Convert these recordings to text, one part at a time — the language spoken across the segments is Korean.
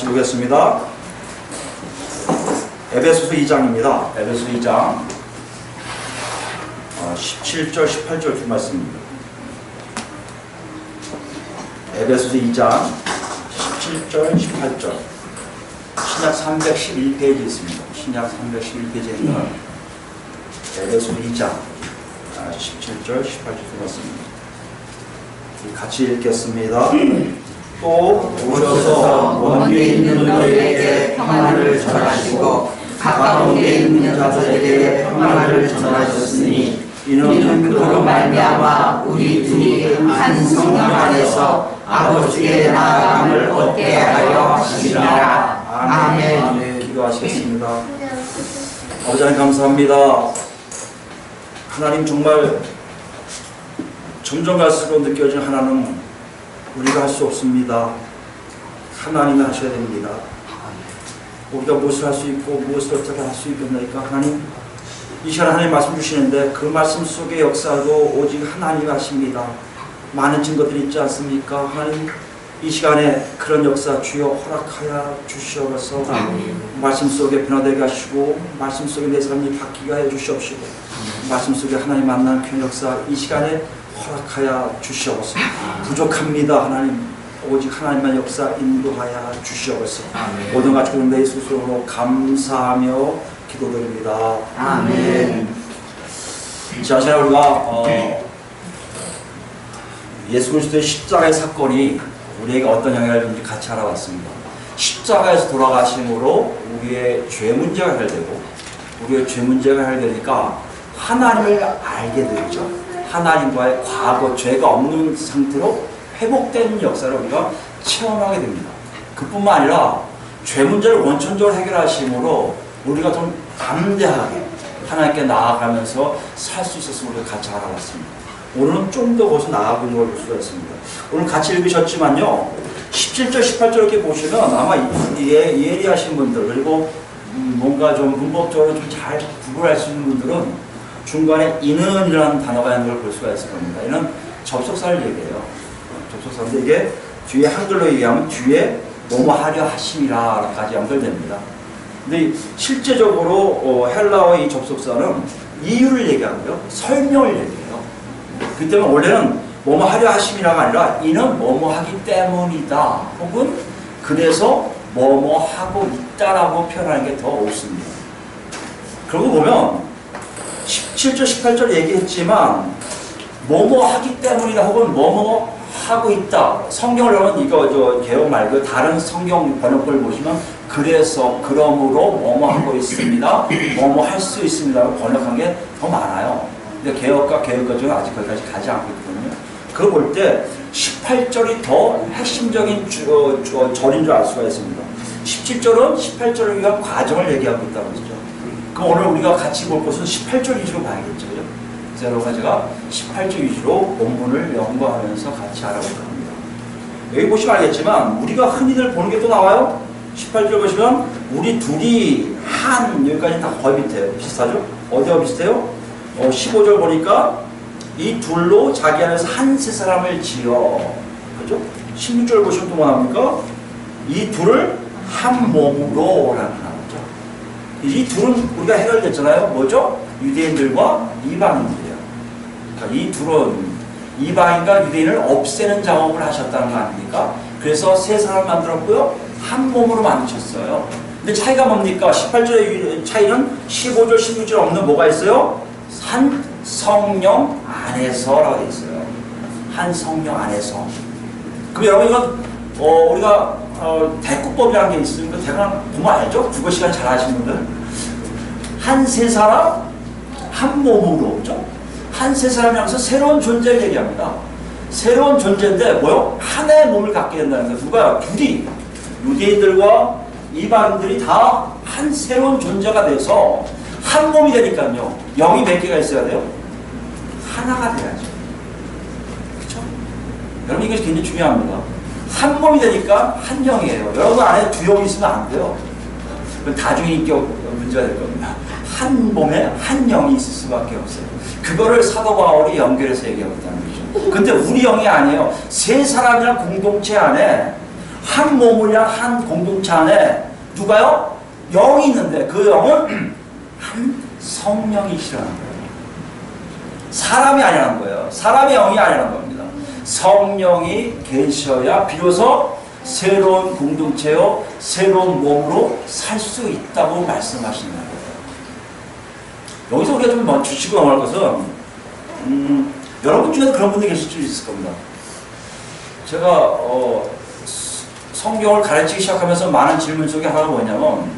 같이 보겠습니다. 에베소서 2장입니다. 에베소서 2장 17절, 18절 두 말씀입니다. 에베소서 2장 17절, 18절 신약 311페이지 있습니다. 신약 311페이지에는 에베소서 2장 17절, 18절 두 말씀입니다. 같이 읽겠습니다. 또 오셔서 먼데 있는 너희에게 평안을 전하시고 가까운 데 있는 자들에게 평안을 전하셨으니 이는 그로 말미암아 우리 둘이 한 성령 안에서 아버지의 나아감을 얻게 하려 하시니라. 아멘. 기도하시겠습니다. 아버지 하나님 감사합니다. 하나님 정말 점점 갈수록 느껴진 하나는 우리가 할 수 없습니다. 하나님이 하셔야 됩니다. 우리가 무엇을 할 수 있고 무엇을 어떻게 할 수 있겠나이까? 하나님 이 시간에 하나님 말씀 주시는데 그 말씀 속의 역사도 오직 하나님이 하십니다. 많은 증거들이 있지 않습니까? 하나님 이 시간에 그런 역사 주여 허락하여 주시옵소서. 말씀 속에 변화되게 하시고 말씀 속에 내 삶이 바뀌게 하여 주시옵시고 말씀 속에 하나님 만나는 그 역사 이 시간에 허락하여 주시옵소서. 부족합니다. 하나님 오직 하나님만 역사 인도하여 주시옵소서. 모든 가지고 있는 내 스스로 감사하며 기도드립니다. 아멘. 자, 제가 우리가 예수 그리스도의 십자가의 사건이 우리에게 어떤 영향을 주는지 같이 알아봤습니다. 십자가에서 돌아가심으로 우리의 죄 문제가 해결되고 우리의 죄 문제가 해결되니까 하나님을 알게 되죠. 하나님과의 과거 죄가 없는 상태로 회복되는 역사를 우리가 체험하게 됩니다. 그뿐만 아니라 죄 문제를 원천적으로 해결하심으로 우리가 좀 담대하게 하나님께 나아가면서 살 수 있었음을 우리가 같이 알아봤습니다. 오늘은 좀 더 거기서 나아가고 있는 걸 볼 수가 있습니다. 오늘 같이 읽으셨지만요 17절 18절 이렇게 보시면 아마 예리하신 분들 그리고 뭔가 좀 문법적으로 좀 잘 구분할 수 있는 분들은 중간에 이는이라는 단어가 있는 걸 볼 수가 있을 겁니다. 이는 접속사를 얘기해요. 접속사인데 이게 뒤에 한글로 얘기하면 뒤에 뭐뭐 하려 하심이라까지 연결됩니다. 근데 실제적으로 헬라어의 이 접속사는 이유를 얘기하고요. 설명을 얘기해요. 그 때문에 원래는 뭐뭐 하려 하심이라가 아니라 이는 뭐뭐 하기 때문이다. 혹은 그래서 뭐뭐 하고 있다라고 표현하는 게 더 옳습니다. 그러고 보면 17절 18절 얘기했지만 뭐뭐 하기 때문이다 혹은 뭐뭐 하고 있다. 성경을 보면 이거 개혁 말고 다른 성경 번역본을 보시면 그래서 그러므로 뭐뭐 하고 있습니다. 뭐뭐 할 수 있습니다라고 번역한 게 더 많아요. 근데 개혁과 개혁과 중에 아직 거기까지 가지 않고 있거든요. 그거 볼 때 18절이 더 핵심적인 절인 줄 알 수가 있습니다. 17절은 18절을 위한 과정을 얘기하고 있다고 그러죠. 그럼 오늘 우리가 같이 볼 것은 18절 위주로 봐야겠죠. 그죠? 그래서 여러분 제가 18절 위주로 본문을 연구하면서 같이 알아볼까 합니다. 여기 보시면 알겠지만 우리가 흔히들 보는 게 또 나와요. 18절 보시면 우리 둘이 한 여기까지 다 거의 비슷하죠? 어디가 비슷해요? 15절 보니까 이 둘로 자기 안에서 한 세 사람을 지어 그죠? 16절 보시면 또 뭐 나옵니까? 이 둘을 한 몸으로 라는 나오죠. 이 둘은 우리가 해결됐잖아요. 뭐죠? 유대인들과 이방인들이에요. 그러니까 이 둘은 이방인과 유대인을 없애는 작업을 하셨다는 거 아닙니까? 그래서 세 사람 만들었고요. 한 몸으로 만드셨어요. 근데 차이가 뭡니까? 18절의 차이는 15절, 16절 없는 뭐가 있어요? 한 성령 안에서라고 되어 있어요. 한 성령 안에서. 그럼 여러분 이건 우리가 대꾸법이라는 게 있으니까 대강 보면 알죠? 국어 시간 잘 하시는 분들. 한 세 사람 한 몸으로 그죠? 한 세 사람이라서 새로운 존재를 얘기합니다. 새로운 존재인데 뭐요? 하나의 몸을 갖게 된다는 거예요. 누가? 둘이 유대인들과 이방인들이 다 한 새로운 존재가 돼서 한 몸이 되니까요. 영이 몇 개가 있어야 돼요? 하나가 돼야죠. 그렇죠? 여러분 이것이 굉장히 중요합니다. 한 몸이 되니까 한 영이에요. 여러분 안에 두 영이 있으면 안 돼요. 그건 다중인격 문제가 될 겁니다. 한 몸에 한 영이 있을 수밖에 없어요. 그거를 사도 바울이 연결해서 얘기하고 있다는 거죠. 근데 우리 영이 아니에요. 세 사람이란 공동체 안에 한 몸을 위한 한 공동체 안에 누가요? 영이 있는데 그 영은 한 성령이시라는 거예요. 사람이 아니라는 거예요. 사람의 영이 아니라는 겁니다. 성령이 계셔야 비로소 새로운 공동체요, 새로운 몸으로 살 수 있다고 말씀하시는 거예요. 여기서 우리가 좀 멈추시고 넘어갈 것은 여러분 중에도 그런 분들이 계실 수 있을 겁니다. 제가 성경을 가르치기 시작하면서 많은 질문 속에 하나가 뭐냐면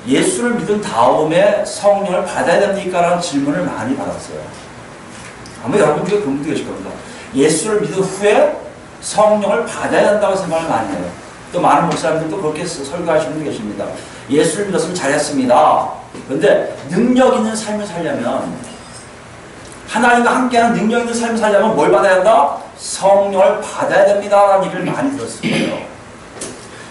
예수를 믿은 다음에 성령을 받아야 됩니까? 라는 질문을 많이 받았어요. 아마 여러분 중에 그런 분도 계실 겁니다. 예수를 믿은 후에 성령을 받아야 된다고 생각을 많이 해요. 또 많은 목사님들도 그렇게 설교하시는 분도 계십니다. 예수를 믿었으면 잘했습니다. 그런데 능력 있는 삶을 살려면, 하나님과 함께하는 능력 있는 삶을 살려면 뭘 받아야 한다? 성령을 받아야 됩니다. 라는 얘기를 많이 들었을 거예요.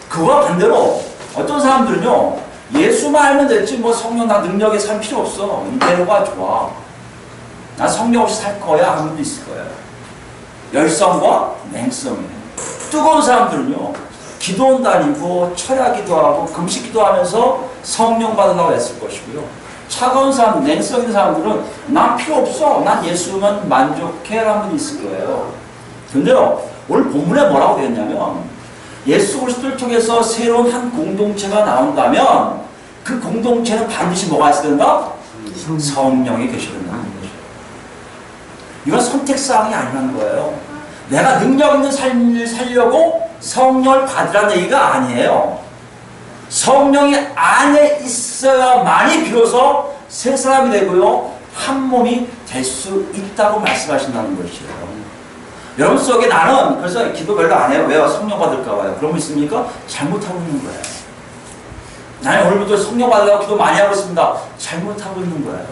그와 반대로 어떤 사람들은요, 예수만 알면 됐지 뭐 성령 나 능력에 살 필요 없어. 이대로가 좋아. 나 성령 없이 살 거야 하는 분도 있을 거예요. 열성과 냉성이에요. 뜨거운 사람들은요, 기도원 다니고 철야기도 하고 금식기도 하면서 성령 받으려고 했을 것이고요. 차가운 사람, 냉성 있는 사람들은 난 필요 없어. 난 예수만 만족해 라는 분이 있을 거예요. 근데요, 오늘 본문에 뭐라고 되어 있냐면 예수 그리스도를 통해서 새로운 한 공동체가 나온다면 그 공동체는 반드시 뭐가 있어야 된다? 성령이 계셔야 된다는 거죠. 이건 선택사항이 아니라는 거예요. 내가 능력 있는 삶을 살려고 성령을 받으라는 얘기가 아니에요. 성령이 안에 있어야만이 비로소 새 사람이 되고요, 한 몸이 될 수 있다고 말씀하신다는 것이에요. 여러분 속에 나는 그래서 기도 별로 안 해요. 왜요? 성령 받을까 봐요. 그런 거 있습니까? 잘못하고 있는 거예요. 나는 오늘부터 성령 받으려고 기도 많이 하고 있습니다. 잘못하고 있는 거예요.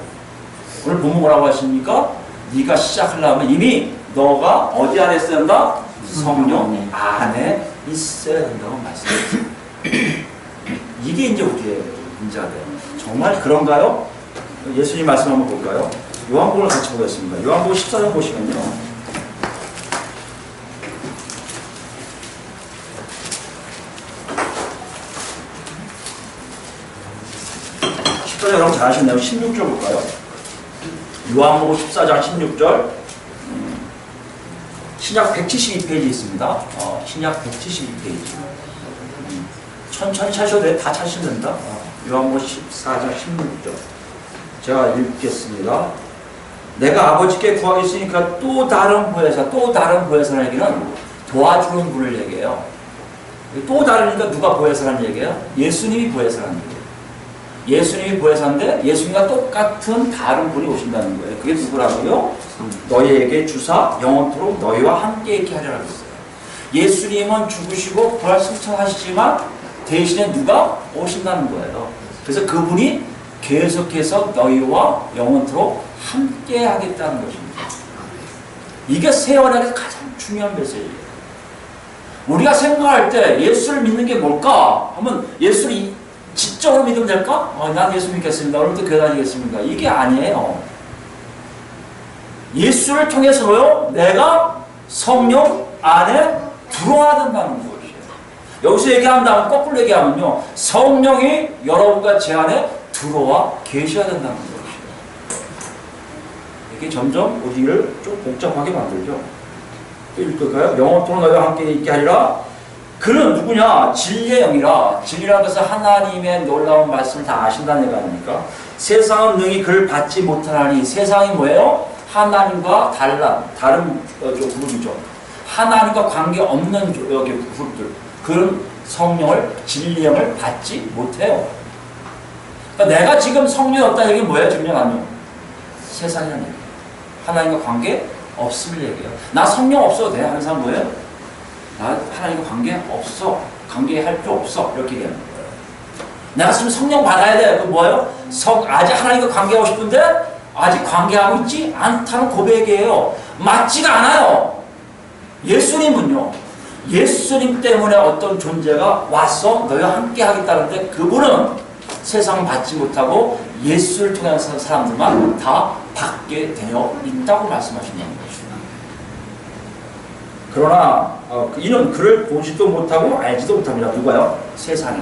오늘 본문 뭐라고 하십니까? 네가 시작하려면 이미 너가 어디 안에 있어야 한다? 성령 안에 있어야 된다고 말씀했어요. 이게 이제 우리의 문제가 돼요. 정말 그런가요? 예수님 말씀 한번 볼까요? 요한복음을 같이 보겠습니다. 요한복음 14장 보시면요. 14장 여러분 잘 아시나요? 16절 볼까요? 요한복음 14장 16절. 신약 172페이지 있습니다. 신약 172페이지. 천천히 찾으셔도 돼요. 다 찾으시면 됩니다. 요한복음 14장 16절. 제가 읽겠습니다. 내가 아버지께 구하겠으니까 또 다른 보혜사라는 얘기는 도와주는 분을 얘기해요. 또 다르니까 누가 보혜사라는 얘기예요? 예수님이 보혜사라는 얘기예요. 예수님이 보혜사인데 예수님과 똑같은 다른 분이 오신다는 거예요. 그게 누구라고요? 너희에게 주사 영원토록 너희와 함께 있게 하려고 했어요. 예수님은 죽으시고 부활 승천하시지만 대신에 누가 오신다는 거예요. 그래서 그분이 계속해서 너희와 영원토록 함께 하겠다는 것입니다. 이게 새 언약에서 가장 중요한 메시지예요. 우리가 생각할 때 예수를 믿는 게 뭘까? 하면 예수를 지적으로 믿으면 될까? 난 예수 믿겠습니다. 오늘부터 교회 다니겠습니다. 이게 아니에요. 예수를 통해서요, 내가 성령 안에 들어와야 된다는 것이에요. 여기서 얘기한다면, 거꾸로 얘기하면요, 성령이 여러분과 제 안에 들어와 계셔야 된다는 것이에요. 이게 점점 우리를 좀 복잡하게 만들죠. 또 읽을까요? 영원토록 너희와 함께 있게 하리라. 그는 누구냐? 진리의 영이라. 진리라는 것은 하나님의 놀라운 말씀을 다 아신다는 얘기 아닙니까? 세상은 능히 그를 받지 못하나니. 세상이 뭐예요? 하나님과 다른 그룹이죠. 하나님과 관계없는 그룹들. 그런 성령을, 진리의 영을 받지 못해요. 그러니까 내가 지금 성령이 없다는 얘기는 뭐예요? 증명하면 세상이라는 얘기예요. 하나님과 관계 없음을 얘기해요. 나 성령 없어도 돼 하는 사람 뭐예요? 나 하나님과 관계 없어. 관계할 필요 없어. 이렇게 얘기하는 거예요. 내가 지금 성령 받아야 돼. 그 뭐예요? 아직 하나님과 관계하고 싶은데 아직 관계하고 있지 않다는 고백이에요. 맞지가 않아요. 예수님은요, 예수님 때문에 어떤 존재가 와서 너희와 함께 하겠다는데 그분은 세상을 받지 못하고 예수를 통해서 사람들만 다 받게 되어 있다고 말씀하신다는 것입니다. 그러나 이는 그를 보지도 못하고 알지도 못합니다. 누가요? 세상이.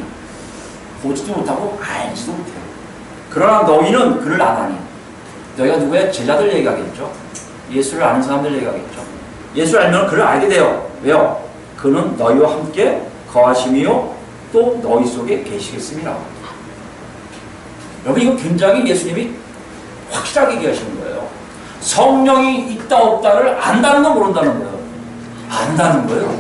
보지도 못하고 알지도 못해요. 그러나 너희는 그를 아나니. 너희가 누구예요? 제자들 얘기하겠죠. 예수를 아는 사람들 얘기하겠죠. 예수를 알면 그를 알게 돼요. 왜요? 그는 너희와 함께 거하심이요 또 너희 속에 계시겠습니다. 여러분, 이거 굉장히 예수님이 확실하게 얘기하시는 거예요. 성령이 있다 없다를 안다는 건 모른다는 거예요. 안다는 거예요.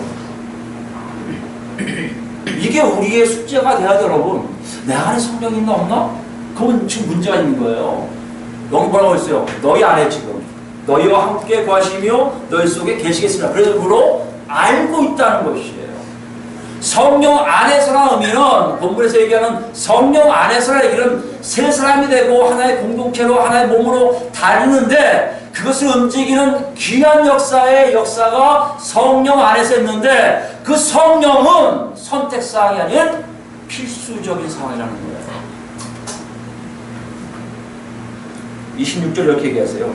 이게 우리의 숙제가 돼야 돼. 여러분, 내 안에 성령이 있나 없나? 그건 지금 문제가 있는 거예요. 여기 뭐라고 했어요? 너희 안에 지금 너희와 함께 거하시며 너희 속에 계시겠습니다. 그래서 그로 알고 있다는 것이에요. 성령 안에서라 의미는 본문에서 얘기하는 성령 안에서라 얘기는 세 사람이 되고 하나의 공동체로 하나의 몸으로 다니는데 그것을 움직이는 귀한 역사의 역사가 성령 안에서 있는데 그 성령은 선택사항이 아닌 필수적인 사항이라는 거예요. 26절 이렇게 얘기하세요.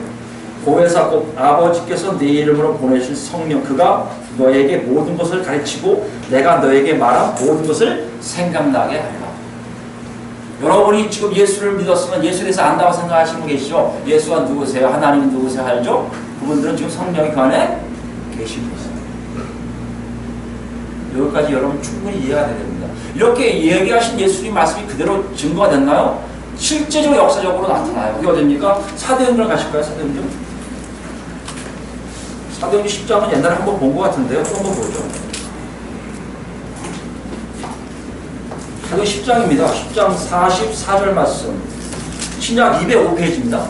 보혜사 곧 아버지께서 내 이름으로 보내신 성령 그가 너에게 모든 것을 가르치고 내가 너에게 말한 모든 것을 생각나게 하리라. 여러분이 지금 예수를 믿었으면 예수에 대해서 안다고 생각하시는 분 계시죠? 예수가 누구세요? 하나님은 누구세요? 알죠? 그분들은 지금 성령이 그 안에 계신 것이에요. 여기까지 여러분 충분히 이해가 돼야 됩니다. 이렇게 얘기하신 예수님 말씀이 그대로 증거가 됐나요? 실제적으로 역사적으로 나타나요. 이게 어딥니까? 사도행전 가실까요? 사도행전? 사도행전 10장은 옛날에 한번 본 것 같은데요. 또 한번 보죠. 사도행전 10장입니다. 10장 44절 말씀. 신약 205페이지입니다.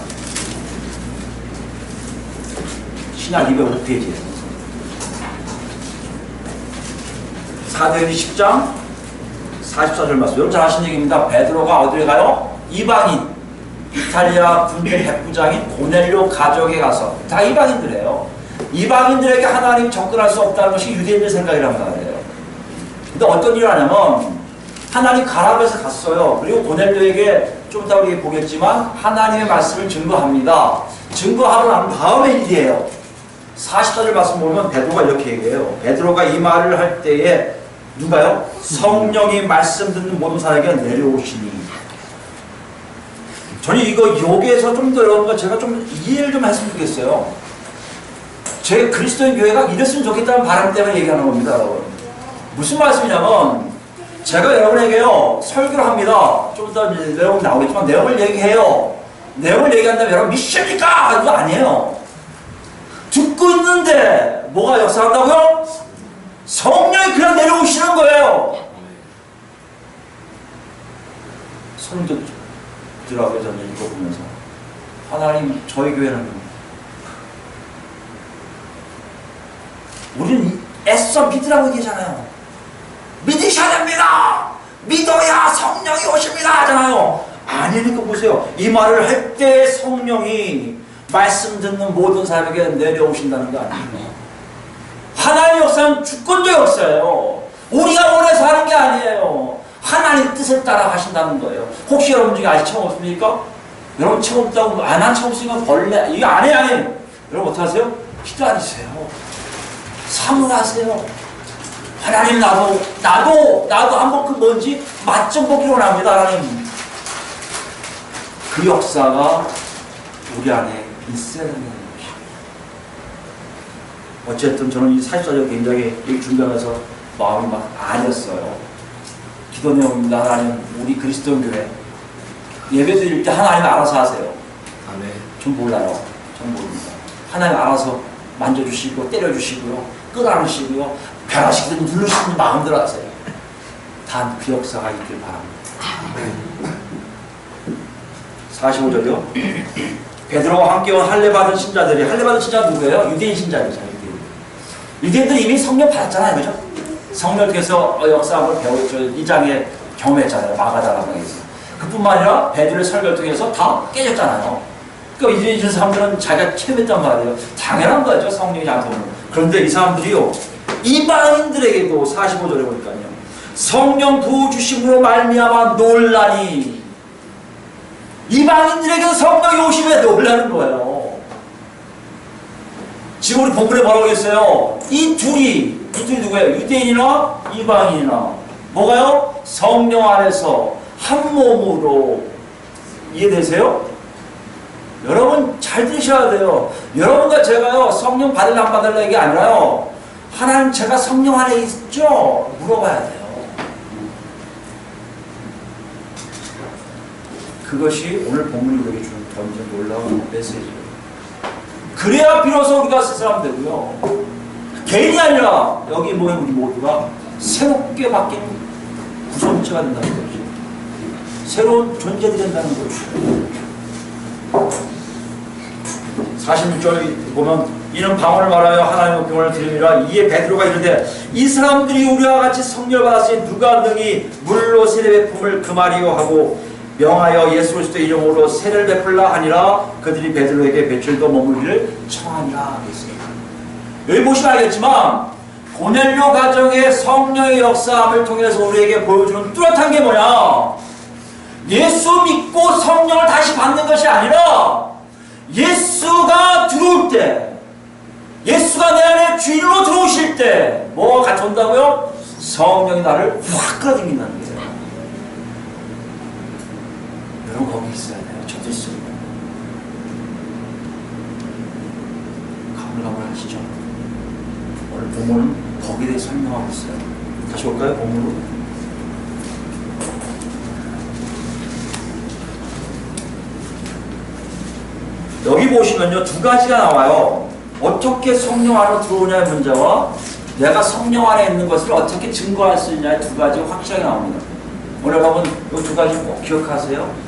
신약 205페이지예요. 사도행전 10장 44절 말씀. 여러분 잘 아시는 얘기입니다. 베드로가 어디에 가요? 이방인, 이탈리아 군대 백부장인 고넬료 가족에 가서 다 이방인들이에요. 이방인들에게 하나님 접근할 수 없다는 것이 유대인들 생각이란 말이에요. 근데 어떤 일을 하냐면 하나님 가라고 해서 갔어요. 그리고 고넬료에게 좀 이따 우리 보겠지만 하나님의 말씀을 증거합니다. 증거하고 난 다음의 일이에요. 44절 말씀 보면 베드로가 이렇게 얘기해요. 베드로가 이 말을 할 때에 누가요? 성령이 말씀 듣는 모든 사람에게 내려오시니. 저는 이거 여기에서 좀 더 여러분과 제가 좀 이해를 좀 했으면 좋겠어요. 제 그리스도인 교회가 이랬으면 좋겠다는 바람 때문에 얘기하는 겁니다, 여러분. 무슨 말씀이냐면 제가 여러분에게요 설교를 합니다. 좀 이따 내용 나오겠지만 내용을 얘기해요. 내용을 얘기한다면 여러분 믿습니까? 이거 아니에요. 듣고 있는데 뭐가 역사한다고요? 성령이 그냥 내려오시는 거예요. 성도들하고 저는 이거 보면서 하나님 저희 교회는 우리는 애써 믿으라고 얘기하잖아요. 믿으셔야 됩니다. 믿어야 성령이 오십니다 하잖아요. 아니니까 보세요. 이 말을 할 때 성령이 말씀 듣는 모든 사람에게 내려오신다는 거 아니에요. 하나님의 역사는 주권적 역사예요. 우리가 원해서 하는 게 아니에요. 하나님 뜻에 따라 하신다는 거예요. 혹시 여러분 중에 아직 체험 없습니까? 여러분 체험 없다고 안 한 체험 없으니까 벌레 이거 안 해요. 여러분 어떻게 하세요? 기도하세요. 사모하세요. 하나님 나도 한번 그 뭔지 맛 좀 보기로 원합니다. 하나님. 그 역사가 우리 안에 있어야 되는 것입니다. 어쨌든 저는 이 44절 굉장히 준비하면서 마음이 막 아렸어요. 기도 내용입니다. 하나님 우리 그리스도 교회 예배 드릴 때 하나님 알아서 하세요. 아멘. 전 몰라요. 전 모릅니다. 하나님 알아서 만져주시고 때려주시고요. 끌어안으시고요. 변화시키든 누르시든 마음대로 하세요. 단 그 역사가 있길 바랍니다. 45절이요. 베드로와 함께 온 할례받은 신자들이 할례받은 신자는 누구예요? 유대인 신자이죠. 유대인들이 이미 성령 받았잖아요. 그죠? 성령 통해서 역사학을 배웠죠. 2장에 경험했잖아요. 마가다락방에서. 그뿐만 아니라 베드로의 설교를 통해서 다 깨졌잖아요. 그러니까 유대인 사람들은 자기가 체험했단 말이에요. 당연한 거죠. 성령이 나한테 오는. 그런데 이 사람들이요. 이방인들에게도 45절에 보니까요. 성령 부어주심으로 말미암아 놀라니. 이방인들에게 성령이 오시면 놀라는 거예요. 지금 우리 본문에 뭐라고 했어요? 이 둘이 누구예요? 유대인이나 이방인이나 뭐가요? 성령 안에서 한 몸으로. 이해되세요? 여러분 잘 들으셔야 돼요. 여러분과 제가요 성령 받을래 안 받을래 이게 아니라요, 하나님 제가 성령 안에 있죠? 물어봐야 돼요. 그것이 오늘 본문이 우리에게 주는 완전 놀라운 메시지예요. 그래야 비로소 우리가 새 사람 되고요, 개인이 아니라 여기 모인 우리 모두가 새롭게 바뀐 구성체가 된다는 거죠. 새로운 존재들이 된다는 거죠. 46절 보면 이는 방언을 말하여 하나님의 경을 드림이라. 이에 베드로가 이르되 이 사람들이 우리와 같이 성령을 받았으니 누가 능히 물로 세례 베품을 금하리요 하고 명하여 예수 그리스도의 이름으로 세례를 베풀라 하니라. 그들이 베드로에게 며칠 더 머물기를 청하니라 했습니다. 여기 보시면 알겠지만 고넬료 가정의 성령의 역사함을 통해서 우리에게 보여주는 뚜렷한 게 뭐냐, 예수 믿고 성령을 다시 받는 것이 아니라 예수가 들어올 때, 예수가 내 안에 주인으로 들어오실 때 뭐가 같이 온다고요? 성령이 나를 확 끌어당긴다는 거예요. 여러분 거기 있어야 돼요. 저도 있습니다. 가물가물하시죠? 오늘 본문은 거기에 대해 설명하고 있어요. 다시 볼까요? 본문으로. 여기 보시면요 두 가지가 나와요. 어떻게 성령 안으로 들어오냐의 문제와 내가 성령 안에 있는 것을 어떻게 증거할 수 있냐의 두 가지가 확실하게 나옵니다. 오늘 여러분 이 두 가지 꼭 기억하세요.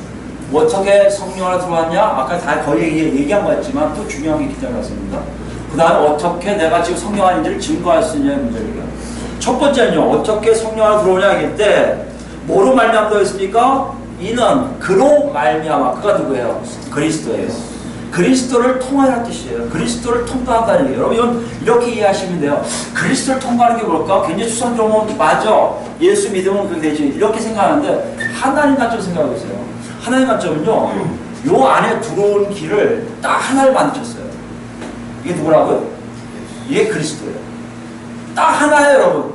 어떻게 성령 안으로 들어왔냐? 아까 다 거의 얘기한 것 같지만 또 중요한 게 기다렸습니다. 그 다음에 어떻게 내가 지금 성령 안인지를 증거할 수 있냐의 문제입니다. 첫 번째는요, 어떻게 성령 안으로 들어오냐 할 때 뭐로 말미암아 있습니까? 이는 그로 말미암아. 그가 누구예요? 그리스도예요. 그리스도를 통하라는 뜻이에요. 그리스도를 통과한다는 얘기예요. 여러분 이건 이렇게 이해하시면 돼요. 그리스도를 통과하는 게 뭘까? 굉장히 추상적으로 맞아, 예수 믿으면 그렇게 되지, 이렇게 생각하는데 하나님 관점 생각하고 있어요. 하나님 관점은요, 요 안에 들어온 길을 딱 하나를 만드셨어요. 이게 누구라고요? 이게 그리스도예요. 딱 하나예요. 여러분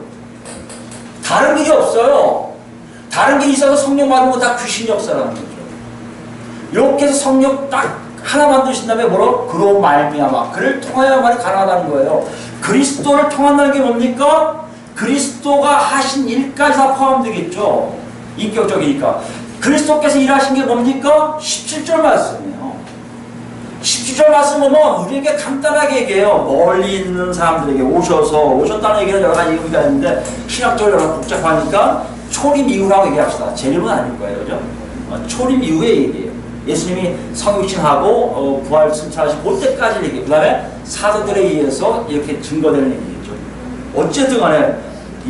다른 길이 없어요. 다른 길이 있어서 성령 받는 거 다 귀신 역사라는 거죠. 이렇게 해서 성령 딱 하나 만드신 다음에 뭐로? 그로 말미암아, 그를 통하여만이 가능하다는 거예요. 그리스도를 통한다는 게 뭡니까? 그리스도가 하신 일까지 다 포함되겠죠. 인격적이니까. 그리스도께서 일하신 게 뭡니까? 17절 말씀이에요. 17절 말씀 보면 우리에게 간단하게 얘기해요. 멀리 있는 사람들에게 오셨다는 얘기는 여러 가지 의미가 있는데 신학적으로 여러 복잡하니까 초림 이후라고 얘기합시다. 재림은 아닐 거예요. 그죠? 초림 이후의 얘기예요. 예수님이 성육신하고 부활 승천하신 그때까지 얘기해요. 그 다음에 사도들에 의해서 이렇게 증거되는 얘기겠죠. 어쨌든 간에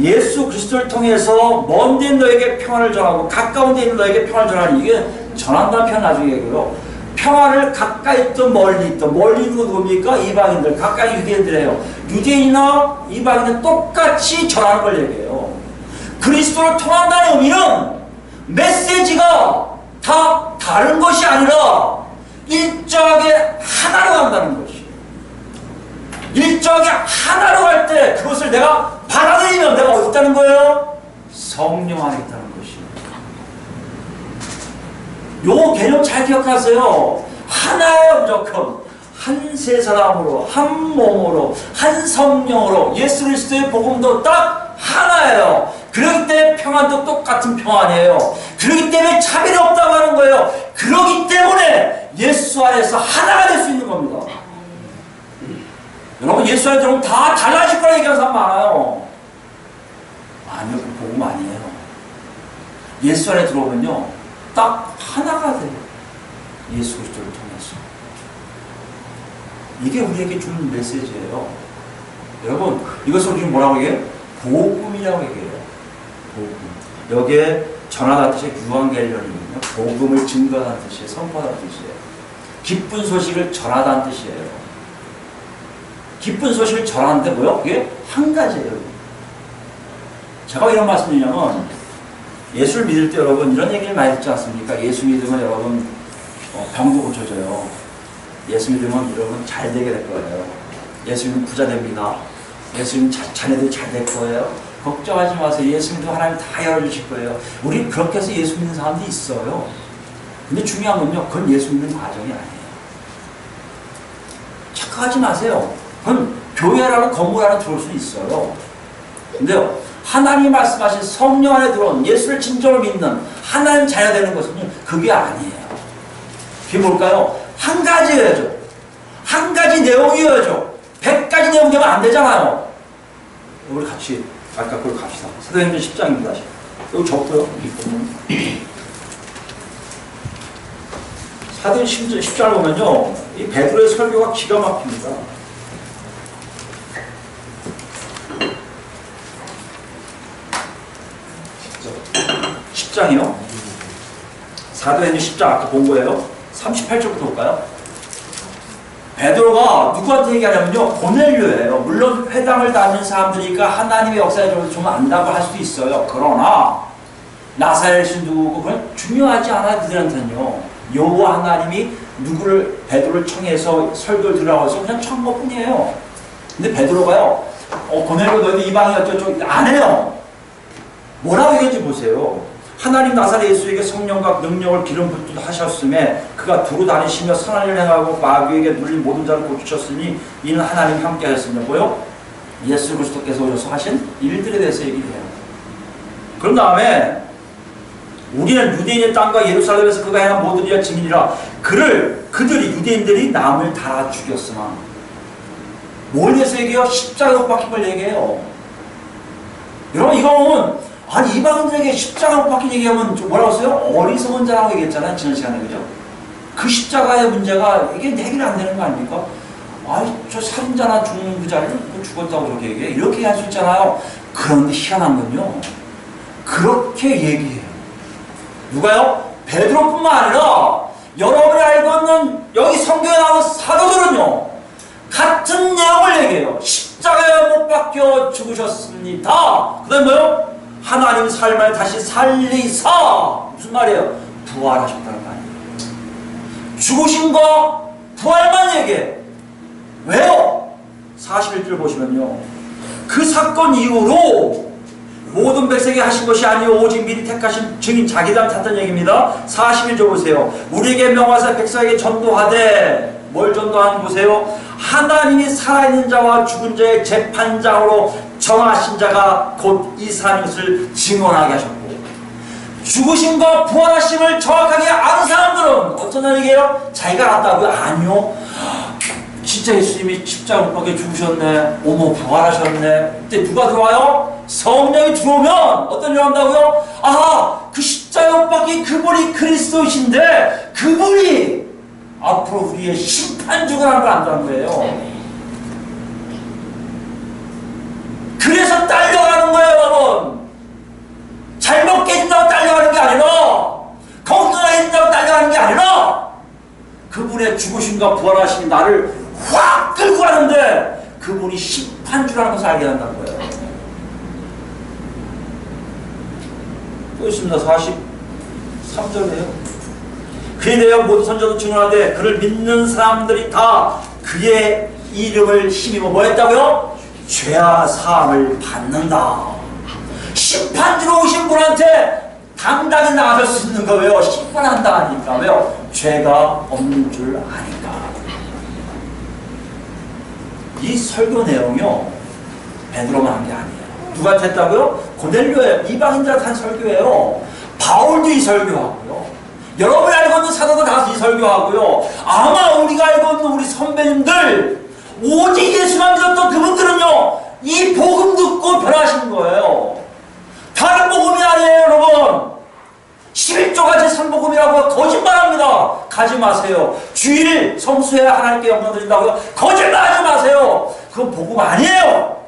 예수 그리스도를 통해서 먼 데 있는 너에게 평안을 전하고 가까운 데 있는 너에게 평안을 전하는, 이게 전한다는 표현 나중에 얘기해요. 평안을 가까이 있든 멀리 있든, 멀리 있는 건 누굽니까? 이방인들, 가까이 유대인들이에요. 유대인이나 이방인은 똑같이 전하는 걸 얘기해요. 그리스도를 통한다는 의미는 메시지가 다 다른 것이 아니라 일정하게 하나로 간다는 것이에요. 일정하게 하나로 갈 때 그것을 내가 받아들이면 내가 어디 있다는 거예요? 성령 안에 있다는 것이에요. 요 개념 잘 기억하세요. 하나예요. 무조건 한 세 사람으로, 한 몸으로, 한 성령으로 예수 그리스도의 복음도 딱 하나예요. 그렇기 때문에 평안도 똑같은 평안이에요. 그렇기 때문에 차별이 없다고 하는 거예요. 그렇기 때문에 예수 안에서 하나가 될 수 있는 겁니다. 여러분 예수 안에 들어오면 다 달라질 거라 얘기하는 사람 많아요. 아니요, 그 복음 아니에요. 예수 안에 들어오면요 딱 하나가 돼요. 예수 그리스도를 통해서. 이게 우리에게 주는 메시지예요. 여러분 이것을 우리는 뭐라고 얘기해요? 복음이라고 얘기해요. 복음. 여기에 전하다는 뜻이 유한겔리온이거든요. 복음을 증거하는 뜻이에요. 선포하는 뜻이에요. 기쁜 소식을 전하다는 뜻이에요. 기쁜 소식을 전하는데 뭐요? 그게 한 가지예요. 제가 이런 말씀 드리냐면, 예수를 믿을 때 여러분 이런 얘기를 많이 듣지 않습니까? 예수 믿으면 여러분 병도 고쳐져요. 예수 믿으면 여러분 잘 되게 될 거예요. 예수님은 부자 됩니다. 예수님 자녀들이 잘 될 거예요. 걱정하지 마세요. 예수님도 하나님 다 열어주실 거예요. 우리 그렇게 해서 예수 믿는 사람도 있어요. 근데 중요한 건요, 그건 예수 믿는 과정이 아니에요. 착각하지 마세요. 그건 교회라는 건물 안에 들어올 수는 있어요. 근데요, 하나님이 말씀하신 성령 안에 들어온 예수를 진정으로 믿는 하나님 자녀 되는 것은 그게 아니에요. 그게 뭘까요? 한 가지여야죠. 한 가지 내용이어야죠. 100가지 내용 되면 안 되잖아요. 우리 같이 아까 그걸 갑시다. 사도행전 10장입니다. 여기 적고요. 사도행전 10장을 보면요, 이 베드로의 설교가 기가 막힙니다. 10장이요. 사도행전 10장 아까 본 거예요. 38절부터 볼까요? 베드로가 누구한테 얘기하냐면요, 고넬료예요. 물론 회당을 다니는 사람들이니까 하나님의 역사에 좀 안다고 할 수도 있어요. 그러나 나사렛이 누구고 그건 중요하지 않아요. 그들한테는요. 여호와 하나님이 누구를 베드로를 청해서 설교를 들으라고 해서 그냥 청 것뿐이에요. 근데 베드로가요, 고넬료 너희도 이방인 어쩌고 안 해요. 뭐라고 얘기했지 보세요. 하나님 나사렛 예수에게 성령과 능력을 기름 붓듯 하셨음에 그가 두루 다니시며 선한 일을 행하고 마귀에게 눌린 모든 자를 고치셨으니 이는 하나님 함께 하셨으며 뭐요? 예수 그리스도께서 오셔서 하신 일들에 대해서 얘기를 해요. 그런 다음에 우리는 유대인의 땅과 예루살렘에서 그가 행한 모든 일의 증인이라. 그들이 유대인들이 남을 달아 죽였으나 뭘 위해서 얘기해요? 십자가 못 박힌 걸 얘기해요. 여러분 이건 아니 이방인들에게 십자가 못 박힌 얘기하면 뭐라고 했어요? 어리석은 자라고 얘기했잖아요. 지난 시간에. 그죠? 그 십자가의 문제가 이게 해결이 안 되는 거 아닙니까? 아이 저 살인자나 죽는 그 자를 죽었다고 저렇게 얘기해. 이렇게 할 수 있잖아요. 그런데 희한한 건요, 그렇게 얘기해요. 누가요? 베드로뿐만 아니라 여러분이 알고 있는 여기 성경에 나오는 사도들은요, 같은 내용을 얘기해요. 십자가에 못 박혀 죽으셨습니다. 그 다음에 뭐요? 하나님 삶을 다시 살리사. 무슨 말이에요? 부활하셨다는 거 아니에요. 죽으신과 부활만 얘기해. 왜요? 41절 보시면요, 그 사건 이후로 모든 백성에게 하신 것이 아니요 오직 미리 택하신 증인 자기들한테 했던 얘기입니다. 41절 보세요. 우리에게 명하사 백성에게 전도하되, 뭘 전도하는 보세요? 하나님이 살아있는 자와 죽은 자의 재판장으로 정하신 자가 곧 이 사람인 것을 증언하게 하셨고, 죽으심과 부활하심을 정확하게 아는 사람들은 어떤 얘기예요? 자기가 알았다고요? 아니요. 진짜 예수님이 십자가 못 박혀 죽으셨네. 어머 부활하셨네. 이때 누가 들어와요? 성령이 들어오면 어떤 일을 한다고요? 아, 그 십자가 못 박힌 그분이 그리스도이신데 그분이 앞으로 우리의 심판주가 하는 걸 안다는 거예요. 그래서 딸려가는 거예요, 여러분. 잘못 깨진다고 딸려가는 게 아니라, 건강해진다고 딸려가는 게 아니라, 그분의 죽으심과 부활하심이 나를 확 끌고 가는데 그분이 심판주라는 것을 알게 한다는 거예요. 또 있습니다. 43절이에요. 그에 대하여 모든 선지자도 증언하되 그를 믿는 사람들이 다 그의 이름을 힘입어 뭐 했다고요? 죄와 사함을 받는다. 심판주로 오신 분한테 당당히 나갈 수 있는 거 왜요? 심판한다 하니까. 왜요? 죄가 없는 줄 아니까. 이 설교 내용이요, 베드로만 한 게 아니에요. 누구한테 했다고요? 고넬료예요. 이방인들한테 한 설교예요. 바울도 이 설교하고요. 여러분이 알고 있는 사도도 다 이 설교하고요. 아마 우리가 알고 있는 우리 선배님들, 오직 예수만 믿었던 그분들은요, 이 복음 듣고 변하신 거예요. 다른 복음이 아니에요, 여러분. 11조가 제3복음이라고 거짓말합니다. 가지 마세요. 주일 성수해야 하나님께 영광 드린다고요? 거짓말하지 마세요. 그건 복음 아니에요.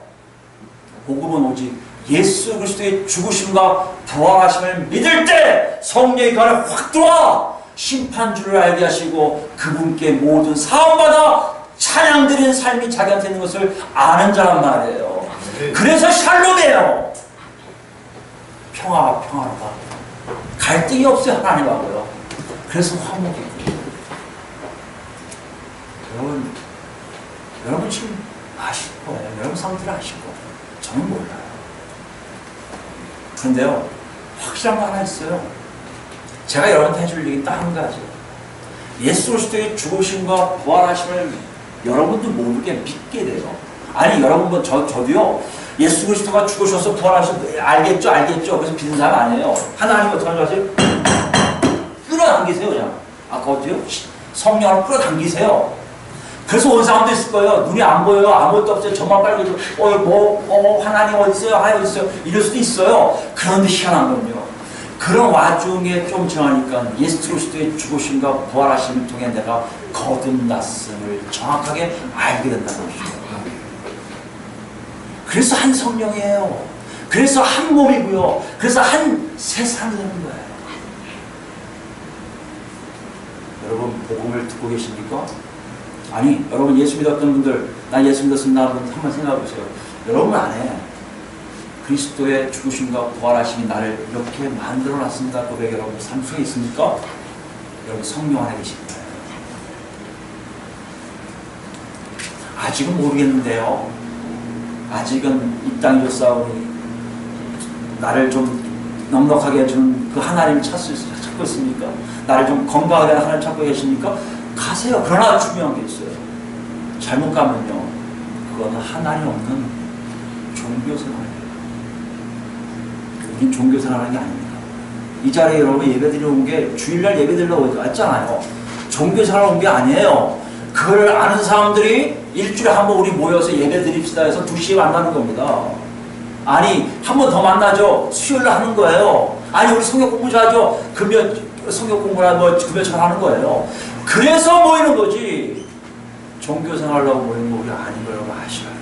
복음은 오직 예수 그리스도의 죽으심과 부활하심을 믿을 때 성령이 그 안에 확 들어와 심판주를 알게 하시고 그분께 모든 사함받아 찬양드리는 삶이 자기한테 있는 것을 아는 자란 말이에요. 그래서 샬롬이에요. 평화로다. 갈등이 없어요, 하나님하고요. 그래서 화목이에요. 여러분 지금 그런데요, 확실한 거 하나 있어요. 제가 여러분한테 해줄 얘기 딱 한 가지. 예수 그리스도의 죽으심과 부활하심을 여러분도 모르게 믿게 돼요. 아니, 여러분, 저도요, 예수 그리스도가 죽으셔서 부활하셔서 알겠죠? 그래서 믿는 사람 아니에요. 하나님 어떻게 하는 줄 아세요? 끌어당기세요, 그냥. 그것도요? 성령을 끌어당기세요. 그래서 온 사람도 있을 거예요. 눈이 안 보여요. 아무것도 없어요. 정말 빨개져. 하나님 어디 있어요? 하나님 어디 있어요? 이럴 수도 있어요. 그런데 희한한 건요. 그런 와중에 좀 지나니까 예수 그리스도의 죽으심과 부활하심을 통해 내가 거듭났음을 정확하게 알게 된다는 것이죠. 그래서 한 성령이에요. 그래서 한 몸이고요. 그래서 한 세상이 되는 거예요. 여러분, 복음을 듣고 계십니까? 아니, 여러분 예수 믿었던 분들, 난 예수 믿었습니다. 한번 생각해 보세요. 여러분 안에 그리스도의 죽으심과 부활하심이 나를 이렇게 만들어놨습니다. 고백 여러분 삶 속에 있습니까? 여러분 성령 안에 계신 거예요. 아직은 모르겠는데요. 아직은 이 땅에서 싸우니 나를 좀 넉넉하게 해주는 그 하나님을 찾고 있습니까? 나를 좀 건강하게 하는 하나님 찾고 계십니까? 가세요. 그러나 중요한 게 있어요. 잘못 가면요, 그거는 하나님 없는 종교생활이에요. 우린 종교생활하는 게 아닙니다. 이 자리에 여러분 예배드리러 온 게 주일날 예배드리러 왔잖아요. 종교생활 온 게 아니에요. 그걸 아는 사람들이 일주일에 한 번 우리 모여서 예배드립시다 해서 2시에 만나는 겁니다. 아니, 한 번 더 만나죠. 수요일날 하는 거예요. 아니, 우리 성경 공부 좀 하죠. 성경 공부나 금요일처럼 하는 거예요. 그래서 모이는 거지. 종교생활하고 모이는 거 우리 아닌 걸 여러분 아셔야 돼요.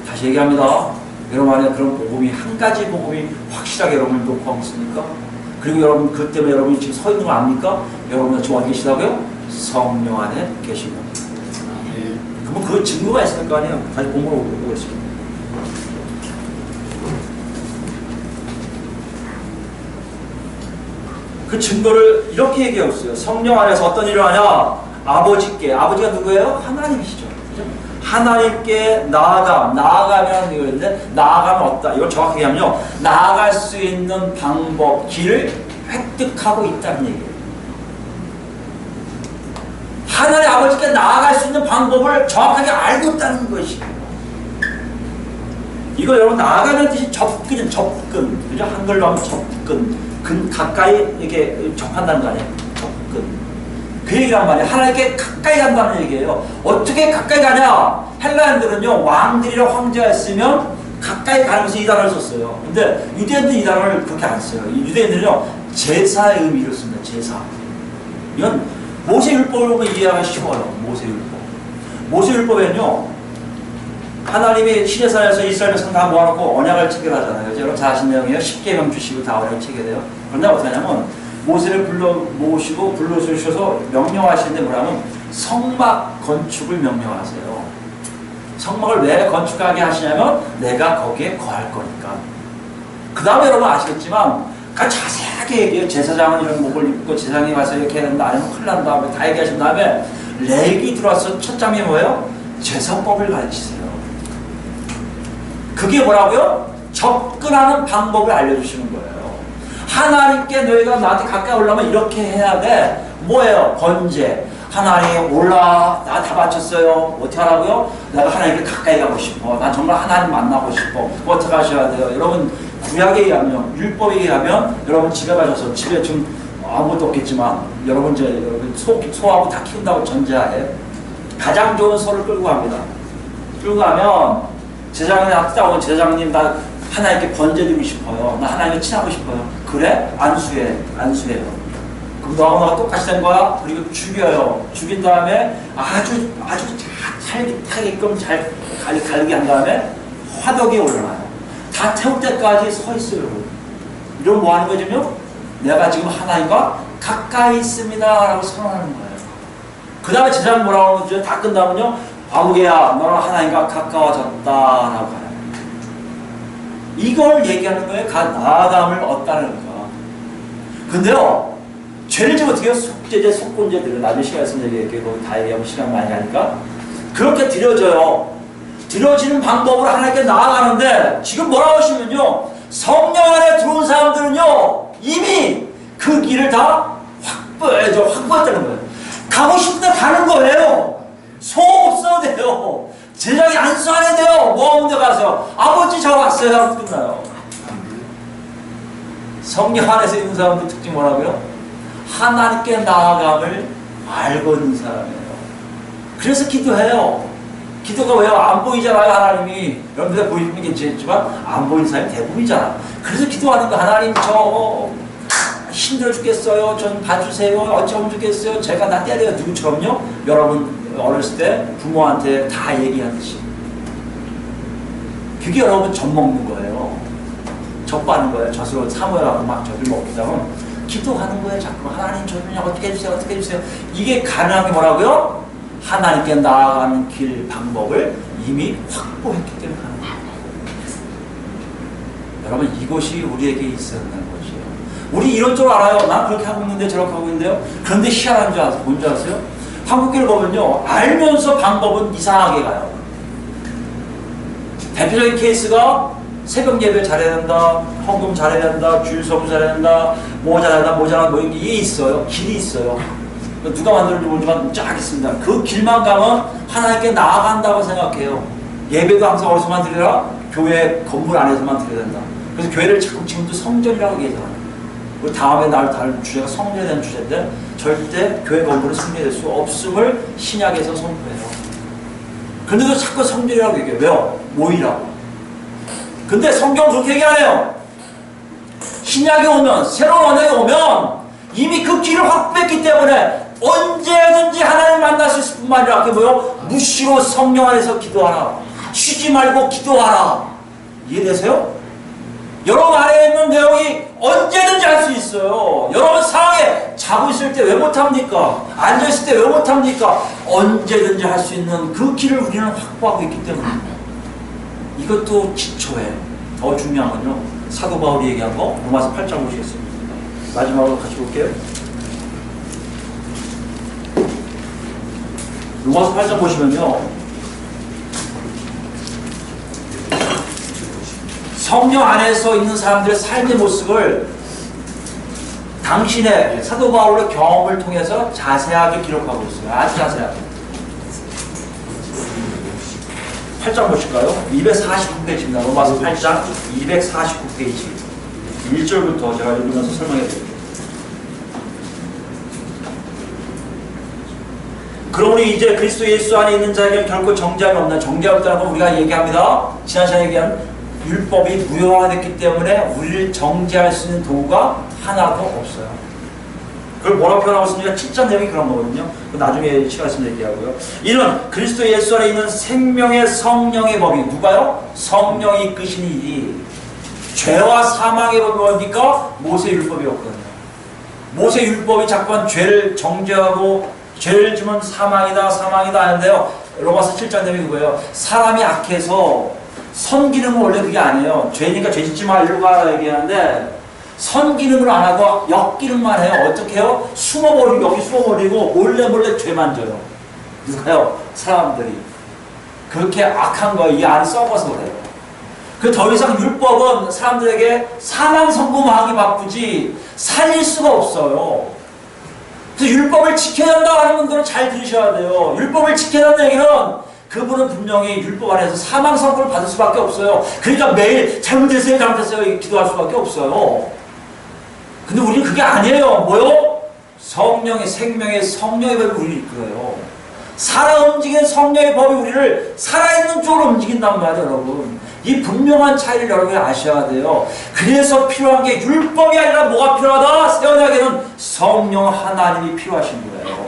다시 얘기합니다. 여러분 안에 그런 복음이, 한 가지 복음이 확실하게 여러분을 놓고 하고 있습니까? 그리고 여러분, 그 때문에 여러분이 지금 서 있는 거 압니까? 여러분은 지금 어디 계시다고요? 성령 안에 계신 겁니다. 그러면 그 증거가 있을 거 아니에요? 다시 본문으로 보겠습니다. 그 증거를 이렇게 얘기하고 있어요. 성령 안에서 어떤 일을 하냐? 아버지께, 아버지가 누구예요? 하나님이시죠. 그죠? 하나님께 나아가면 이거인데, 나아가면 없다. 이걸 정확하게 하면요, 나아갈 수 있는 방법, 길을 획득하고 있다는 얘기예요. 하나님 아버지께 나아갈 수 있는 방법을 정확하게 알고 있다는 것이에요. 이거 여러분, 나아가는 뜻이 접근, 그죠? 한글로 하면 접근. 가까이 이렇게 접한다는 거 아니에요? 접근. 그 얘기란 말이에요. 하나님께 가까이 간다는 얘기예요. 어떻게 가까이 가냐? 헬라인들은요, 왕들이랑 황제가 있으면 가까이 가는 것을 이 단어를 썼어요. 근데 유대인들은 이 단어를 그렇게 안 써요. 유대인들은요, 제사의 의미를 씁니다. 제사. 이건 모세율법을 보면 이해하기 쉬워요. 모세율법에는요, 하나님이 시내산에서 이스라엘 백성 다 모아놓고 언약을 체결하잖아요. 여러분 잘 아시는 내용이에요. 10계명 주시고 다 언약을 체결해요. 그런데 어떻게 하냐면 모세를 불러주셔서 명령하시는데 뭐냐면 성막 건축을 명령하세요. 성막을 왜 건축하게 하시냐면 내가 거기에 거할 거니까. 그 다음에 여러분 아시겠지만 자세하게 얘기해요. 제사장은 이런 목을 입고 제사장이 와서 이렇게 해야 된다. 아니면 큰일 난 다음에 다 얘기하신 다음에 레위기 들어와서 첫 장이 뭐예요? 제사법을 가르치세요. 그게 뭐라고요? 접근하는 방법을 알려주시는 거예요. 하나님께 너희가 나한테 가까이 오려면 이렇게 해야 돼. 뭐예요? 번제. 하나님 올라, 나 다 바쳤어요. 어떻게 하라고요? 내가 하나님께 가까이 가고 싶어. 난 정말 하나님 만나고 싶어. 어떻게 하셔야 돼요? 여러분, 구약에 의하면, 율법에 의하면 여러분 집에 가셔서, 집에 좀 아무것도 없겠지만 여러분 소하고 다 키운다고 전제하에 가장 좋은 소를 끌고 갑니다. 끌고 가면 제사장님 앞에 오면 제사장님 나 하나님께 번제드리고 싶어요. 나 하나님께 친하고 싶어요. 그래? 안수해요. 그럼 너가 똑같이 된 거야? 그리고 죽여요. 죽인 다음에 아주 타게끔 잘 갈리게 한 다음에 화덕에 올라가요. 다 태울 때까지 서 있어요. 이러면 뭐 하는 거죠? 내가 지금 하나님과 가까이 있습니다 라고 선언하는 거예요. 그 다음에 제사장 뭐라고 하면 다 끝나면요, 아무개야 너는 하나님과 가까워졌다 라고 하는 이걸 얘기하는 거예요. 나아감을 얻다는 거. 근데요, 죄를 지면 어떻게 해요? 속죄제, 속건제 드려. 나중에 시간 있으면 얘기할게요. 거기 다 얘기하면 시간 많이 하니까. 그렇게 드려져요. 드려지는 방법으로 하나님께 나아가는데 지금 뭐라고 하시면요, 성령 안에 들어온 사람들은요 이미 그 길을 다 확보했다는 거예요. 가고 싶은데 가는 거예요. 소음 없어도 돼요. 제작이 안수 안 해도 돼요. 뭐 없는데 가세요. 아버지 저 왔어요 하고 끝나요. 성령 안에서 있는 사람들 특징 뭐라고요? 하나님께 나아감을 알고 있는 사람이에요. 그래서 기도해요. 기도가 왜요? 안 보이잖아요. 하나님이. 여러분들 보이는 게 괜찮지만 안 보이는 사람이 대부분이잖아. 그래서 기도하는 거. 하나님 저 힘들어 죽겠어요. 전 봐주세요. 어쩌면 좋겠어요. 제가 나 때려요. 누구처럼요? 여러분 어렸을 때 부모한테 다 얘기하듯이. 그게 여러분 젖 먹는 거예요. 젖 빠는 거예요. 젖으로 사모해갖고 막 젖을 먹기다 보면 기도하는 거예요. 자꾸 하나님 저 좀 어떻게 해주세요. 어떻게 해주세요. 이게 가능한 게 뭐라고요? 하나님께 나아가는 길 방법을 이미 확보했기 때문에 하는 거예요. 여러분 이것이 우리에게 있어야 한다는 거죠. 우리 이런 줄 알아요. 난 그렇게 하고 있는데 저렇게 하고 있는데요. 그런데 희한한 줄 아세요? 뭔지 아세요? 한국교를 보면요, 알면서 방법은 이상하게 가요. 대표적인 케이스가 새벽 예배 잘해야 된다, 헌금 잘해야 된다, 주일 서부 잘해야 된다, 뭐 잘해야 된다, 뭐 잘해야 된다, 뭐 이게 있어요. 길이 있어요. 누가 만들었는지 모르지만 쫙 있습니다. 그 길만 가면 하나님께 나아간다고 생각해요. 예배도 항상 어디서만 드리라? 교회 건물 안에서만 드려야 된다. 그래서 교회를 지금도 성전이라고 얘기해요. 그 다음에 다른 주제가 성전에 대한 주제인데 절대 교회 건물은 성전될 수 없음을 신약에서 선포해요. 그런데도 자꾸 성전이라고 얘기해요. 왜요? 모이라고. 근데 성경은 그렇게 얘기 안 해요. 신약에 오면, 새로운 언약에 오면 이미 그 길을 확보했기 때문에 언제든지 하나님을 만날 수 있을 뿐만 아니라 그게 뭐요? 무시로 성령 안에서 기도하라. 쉬지 말고 기도하라. 이해되세요? 여러분 안에 있는 내용이 언제든지 할 수 있어요. 여러분 상황에 자고 있을 때 왜 못합니까? 앉아있을 때 왜 못합니까? 언제든지 할 수 있는 그 길을 우리는 확보하고 있기 때문에 이것도 기초예요. 더 중요한 건요, 사도 바울이 얘기한 거 로마서 8장 보시겠습니다. 마지막으로 같이 볼게요. 로마서 8장 보시면요, 성령 안에서 있는 사람들의 삶의 모습을 당신의 사도 바울의 경험을 통해서 자세하게 기록하고 있어요. 아주 자세하게. 8장 보실까요? 249페이지입니다. 로마서 8장 249페이지 1절부터 제가 읽으면서 설명해 드릴게요. 그러므로 이제 그리스도 예수 안에 있는 자에게는 결코 정죄함이 없나. 정죄함이 없다는 건 우리가 얘기합니다. 지난 시간에 얘기한 율법이 무효화됐기 때문에 우리를 정죄할 수 있는 도구가 하나도 없어요. 그걸 뭐라고 표현하고 있습니까? 7장 내용이 그런 거거든요. 나중에 시간 있으면 얘기하고요. 이는 그리스도 예수 안에 있는 생명의 성령의 법이 누가요? 성령이 이끄시니 일이 죄와 사망의 법이 뭡니까? 모세율법이었거든요. 모세율법이 자꾸만 죄를 정죄하고 죄를 지면 사망이다 하는데요. 로마서 7장 내용이 그거예요. 사람이 악해서 선기능은 원래 그게 아니에요. 죄니까 죄 짓지 말려고 하라 얘기하는데 선기능을 안 하고 역기능만 해요. 어떻게 해요? 숨어버리고 여기 숨어버리고 몰래 죄만 져요. 누가요? 사람들이. 그렇게 악한 거예요. 이 안에 썩어서 그래요. 그 더 이상 율법은 사람들에게 사망 선고하기 바쁘지 살릴 수가 없어요. 그래서 율법을 지켜야 한다 하는 분들은 잘 들으셔야 돼요. 율법을 지켜야 한다는 얘기는 그분은 분명히 율법 안에서 사망 선고를 받을 수밖에 없어요. 그러니까 매일 잘못했어요 기도할 수밖에 없어요. 근데 우리는 그게 아니에요. 뭐요? 성령의 생명의 성령의 법이 우리를 이끌어요. 살아 움직이는 성령의 법이 우리를 살아있는 쪽으로 움직인단 말이에요. 여러분, 이 분명한 차이를 여러분이 아셔야 돼요. 그래서 필요한 게 율법이 아니라 뭐가 필요하다? 새 언약에는 성령 하나님이 필요하신 거예요.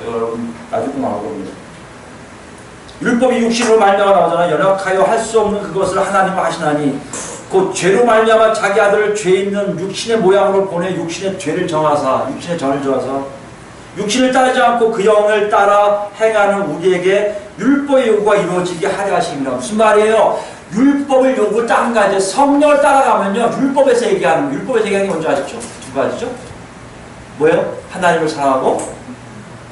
여러분 아직도 나오거든요. 율법이 육신으로 말미암아 나오잖아요. 연약하여 할 수 없는 그것을 하나님은 하시나니 곧 죄로 말미암아 자기 아들을 죄 있는 육신의 모양으로 보내 육신의 죄를 정하사 육신의 전을 정하사 육신을 따르지 않고 그 영을 따라 행하는 우리에게 율법의 요구가 이루어지게 하려 하심이라. 무슨 말이에요? 율법을 요구 딱 한 가지. 성령을 따라가면요, 율법에서 얘기하는 게 뭔지 아시죠? 두 가지죠? 뭐예요? 하나님을 사랑하고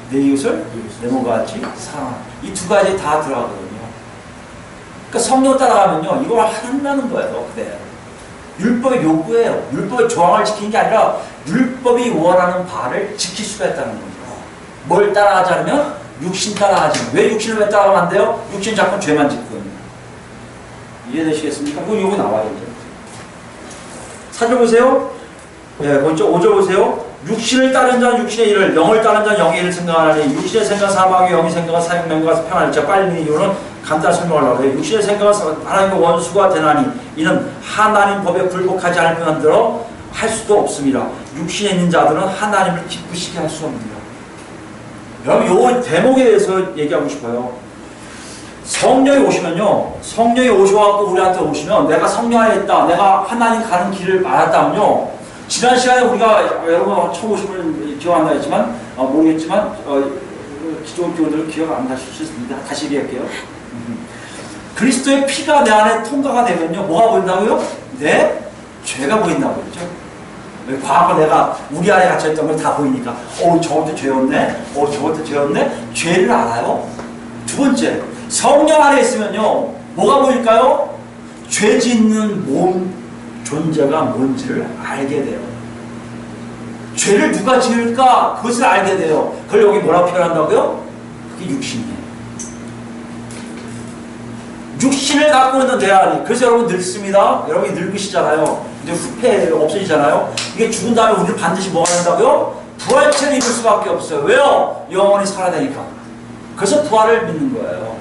내 이웃을 내 몸과 같이 사랑하는. 이 두 가지 다 들어가거든요. 그러니까 성령 따라가면요, 이걸 한다는 거예요. 그대로. 율법의 요구예요. 율법의 조항을 지키는 게 아니라 율법이 원하는 바를 지킬 수가 있다는 거죠. 뭘 따라가지 않으면? 육신 따라가지. 왜 육신을 왜 따라가면 안 돼요? 육신 자꾸 죄만 짓거든요. 이해되시겠습니까? 그거 요거 나와요. 이제. 4절 보세요. 예, 먼저 5절 보세요. 육신을 따른 자는 육신의 일을, 영을 따른 자는 영의 일을 생각하나니 육신의 생각 사망이, 영의 생각은 사형명과 평안일자. 빨리 이유는 간단히 설명하려고 해요. 육신의 생각은 하나님의 원수가 되나니 이는 하나님 법에 굴복하지 않을 뿐더러 할 수도 없습니다. 육신에 있는 자들은 하나님을 기쁘시게 할 수 없습니다. 여러분, 요 대목에 대해서 얘기하고 싶어요. 성령이 오시면요, 성령이 오셔갖고 우리한테 오시면, 내가 성령 안에 있다, 내가 하나님 가는 길을 알았다면요, 지난 시간에 우리가, 여러분 처음 오시면 기억 안 나겠지만, 모르겠지만, 기존 교우들 기억 안 나실 수 있습니다. 다시 얘기할게요. 그리스도의 피가 내 안에 통과가 되면요, 뭐가 보인다고요? 내 죄가 보인다고 그랬죠. 과거 내가 우리 안에 갇혀있던 걸 다 보이니까, 저것도 죄였네, 저것도 죄였네, 죄를 알아요. 두 번째, 성령 안에 있으면요, 뭐가 보일까요? 죄 짓는 몸 존재가 뭔지를 알게 돼요. 죄를 누가 지을까? 그것을 알게 돼요. 그걸 여기 뭐라고 표현한다고요? 그게 육신이에요. 육신을 갖고 있는 대안이. 그래서 여러분 늙습니다. 여러분이 늙으시잖아요. 이제 후패 없어지잖아요. 이게 죽은 다음에 우리를 반드시 뭐가 된다고요? 부활체를 입을 수밖에 없어요. 왜요? 영원히 살아내니까. 그래서 부활을 믿는 거예요.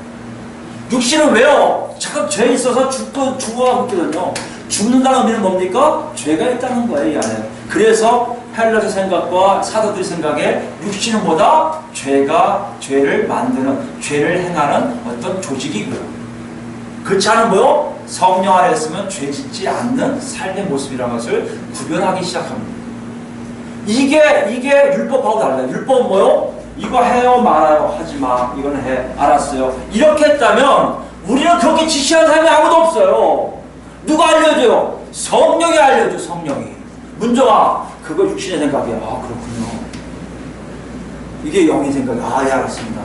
육신은 왜요? 잠깐 죄 있어서 죽어가고 있거든요. 죽는다는 의미는 뭡니까? 죄가 있다는 거예요, 이 안에. 그래서 헬라의 생각과 사도들의 생각에 육신은 뭐다? 죄를 만드는, 죄를 행하는 어떤 조직이고요. 그렇지 않은 뭐요? 성령 안에 있으면 죄 짓지 않는 삶의 모습이라는 것을 구별하기 시작합니다. 이게 율법하고 달라요. 율법은 뭐요? 이거 해요, 말아요, 하지 마, 이건 해, 알았어요. 이렇게 했다면 우리는 그렇게 지시하는 사람이 아무도 없어요. 누가 알려줘요? 성령이 알려줘, 성령이. 문정아, 그거 육신의 생각이야. 아, 그렇군요. 이게 영의 생각이야. 예, 알았습니다.